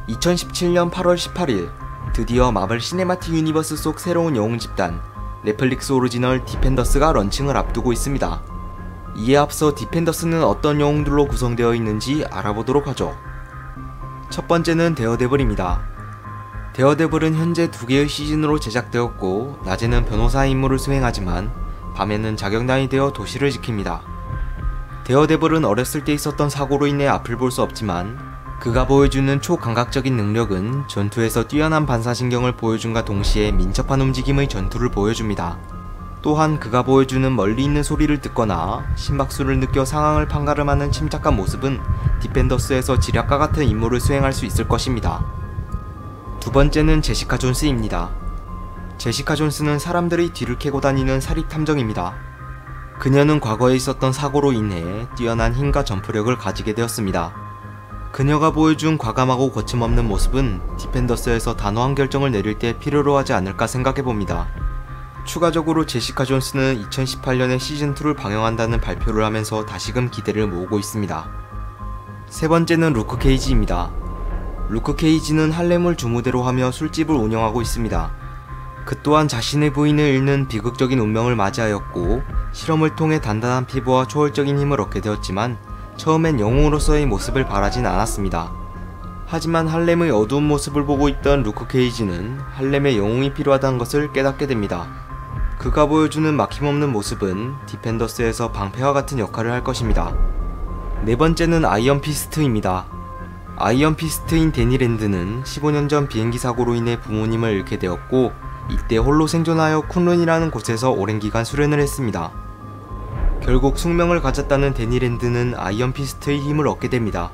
2017년 8월 18일 드디어 마블 시네마틱 유니버스 속 새로운 영웅 집단 넷플릭스 오리지널 디펜더스가 런칭을 앞두고 있습니다. 이에 앞서 디펜더스는 어떤 영웅들로 구성되어 있는지 알아보도록 하죠. 첫 번째는 데어데블입니다. 데어데블은 현재 2개의 시즌으로 제작되었고 낮에는 변호사의 임무를 수행하지만 밤에는 자경단이 되어 도시를 지킵니다. 데어데블은 어렸을 때 있었던 사고로 인해 앞을 볼 수 없지만 그가 보여주는 초감각적인 능력은 전투에서 뛰어난 반사신경을 보여줌과 동시에 민첩한 움직임의 전투를 보여줍니다. 또한 그가 보여주는 멀리 있는 소리를 듣거나 심박수를 느껴 상황을 판가름하는 침착한 모습은 디펜더스에서 지략과 같은 임무를 수행할 수 있을 것입니다. 두 번째는 제시카 존스입니다. 제시카 존스는 사람들의 뒤를 캐고 다니는 사립탐정입니다. 그녀는 과거에 있었던 사고로 인해 뛰어난 힘과 점프력을 가지게 되었습니다. 그녀가 보여준 과감하고 거침없는 모습은 디펜더스에서 단호한 결정을 내릴 때 필요로 하지 않을까 생각해봅니다. 추가적으로 제시카 존스는 2018년에 시즌2를 방영한다는 발표를 하면서 다시금 기대를 모으고 있습니다. 세 번째는 루크 케이지입니다. 루크 케이지는 할렘을 주무대로 하며 술집을 운영하고 있습니다. 그 또한 자신의 부인을 잃는 비극적인 운명을 맞이하였고 실험을 통해 단단한 피부와 초월적인 힘을 얻게 되었지만 처음엔 영웅으로서의 모습을 바라진 않았습니다. 하지만 할렘의 어두운 모습을 보고 있던 루크 케이지는 할렘의 영웅이 필요하다는 것을 깨닫게 됩니다. 그가 보여주는 막힘없는 모습은 디펜더스에서 방패와 같은 역할을 할 것입니다. 네 번째는 아이언 피스트입니다. 아이언 피스트인 데니 랜드는 15년 전 비행기 사고로 인해 부모님을 잃게 되었고 이때 홀로 생존하여 쿤룬이라는 곳에서 오랜 기간 수련을 했습니다. 결국 숙명을 가졌다는 데니 랜드는 아이언 피스트의 힘을 얻게 됩니다.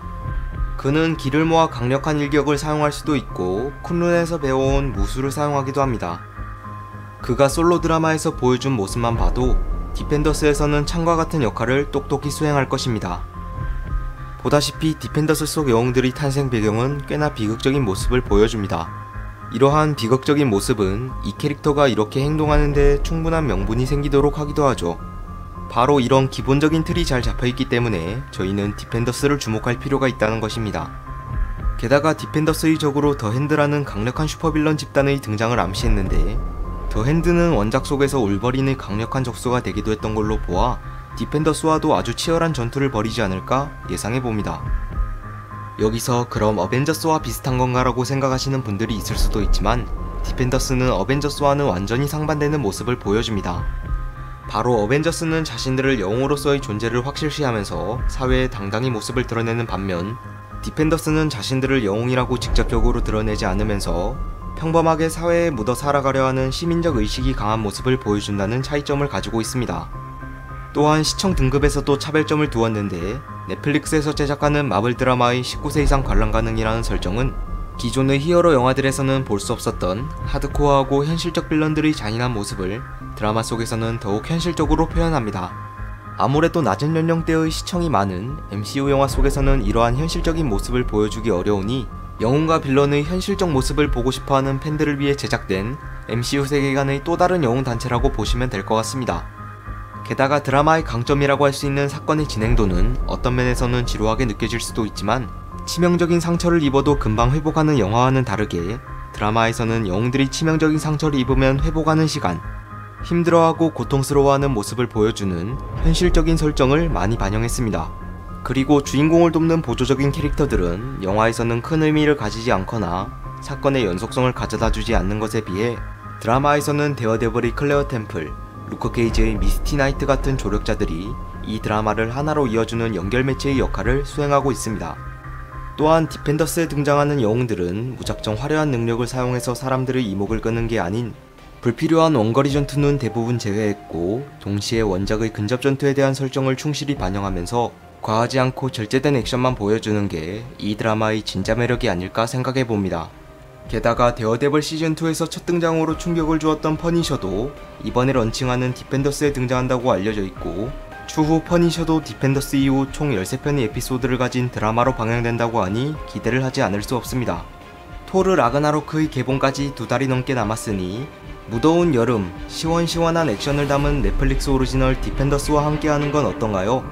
그는 기를 모아 강력한 일격을 사용할 수도 있고 쿤룬에서 배워온 무술을 사용하기도 합니다. 그가 솔로 드라마에서 보여준 모습만 봐도 디펜더스에서는 창과 같은 역할을 똑똑히 수행할 것입니다. 보다시피 디펜더스 속 영웅들의 탄생 배경은 꽤나 비극적인 모습을 보여줍니다. 이러한 비극적인 모습은 이 캐릭터가 이렇게 행동하는데 충분한 명분이 생기도록 하기도 하죠. 바로 이런 기본적인 틀이 잘 잡혀있기 때문에 저희는 디펜더스를 주목할 필요가 있다는 것입니다. 게다가 디펜더스의 적으로 더 핸드라는 강력한 슈퍼빌런 집단의 등장을 암시했는데 더 핸드는 원작 속에서 울버린의 강력한 적수가 되기도 했던 걸로 보아 디펜더스와도 아주 치열한 전투를 벌이지 않을까 예상해봅니다. 여기서 그럼 어벤져스와 비슷한 건가라고 생각하시는 분들이 있을 수도 있지만 디펜더스는 어벤져스와는 완전히 상반되는 모습을 보여줍니다. 바로 어벤져스는 자신들을 영웅으로서의 존재를 확실시하면서 사회에 당당히 모습을 드러내는 반면 디펜더스는 자신들을 영웅이라고 직접적으로 드러내지 않으면서 평범하게 사회에 묻어 살아가려 하는 시민적 의식이 강한 모습을 보여준다는 차이점을 가지고 있습니다. 또한 시청 등급에서도 차별점을 두었는데 넷플릭스에서 제작하는 마블 드라마의 19세 이상 관람 가능이라는 설정은 기존의 히어로 영화들에서는 볼 수 없었던 하드코어하고 현실적 빌런들의 잔인한 모습을 드라마 속에서는 더욱 현실적으로 표현합니다. 아무래도 낮은 연령대의 시청이 많은 MCU 영화 속에서는 이러한 현실적인 모습을 보여주기 어려우니 영웅과 빌런의 현실적 모습을 보고 싶어하는 팬들을 위해 제작된 MCU 세계관의 또 다른 영웅 단체라고 보시면 될 것 같습니다. 게다가 드라마의 강점이라고 할 수 있는 사건의 진행도는 어떤 면에서는 지루하게 느껴질 수도 있지만 치명적인 상처를 입어도 금방 회복하는 영화와는 다르게 드라마에서는 영웅들이 치명적인 상처를 입으면 회복하는 시간, 힘들어하고 고통스러워하는 모습을 보여주는 현실적인 설정을 많이 반영했습니다. 그리고 주인공을 돕는 보조적인 캐릭터들은 영화에서는 큰 의미를 가지지 않거나 사건의 연속성을 가져다주지 않는 것에 비해 드라마에서는 데어데블의 클레어 템플, 루크 케이지의 미스티 나이트 같은 조력자들이 이 드라마를 하나로 이어주는 연결 매체의 역할을 수행하고 있습니다. 또한 디펜더스에 등장하는 영웅들은 무작정 화려한 능력을 사용해서 사람들의 이목을 끄는 게 아닌 불필요한 원거리 전투는 대부분 제외했고 동시에 원작의 근접 전투에 대한 설정을 충실히 반영하면서 과하지 않고 절제된 액션만 보여주는 게 이 드라마의 진짜 매력이 아닐까 생각해봅니다. 게다가 데어데블 시즌2에서 첫 등장으로 충격을 주었던 퍼니셔도 이번에 런칭하는 디펜더스에 등장한다고 알려져 있고 추후 퍼니셔도 디펜더스 이후 총 13편의 에피소드를 가진 드라마로 방영된다고 하니 기대를 하지 않을 수 없습니다. 토르 라그나로크의 개봉까지 2달이 넘게 남았으니 무더운 여름 시원시원한 액션을 담은 넷플릭스 오리지널 디펜더스와 함께하는 건 어떤가요?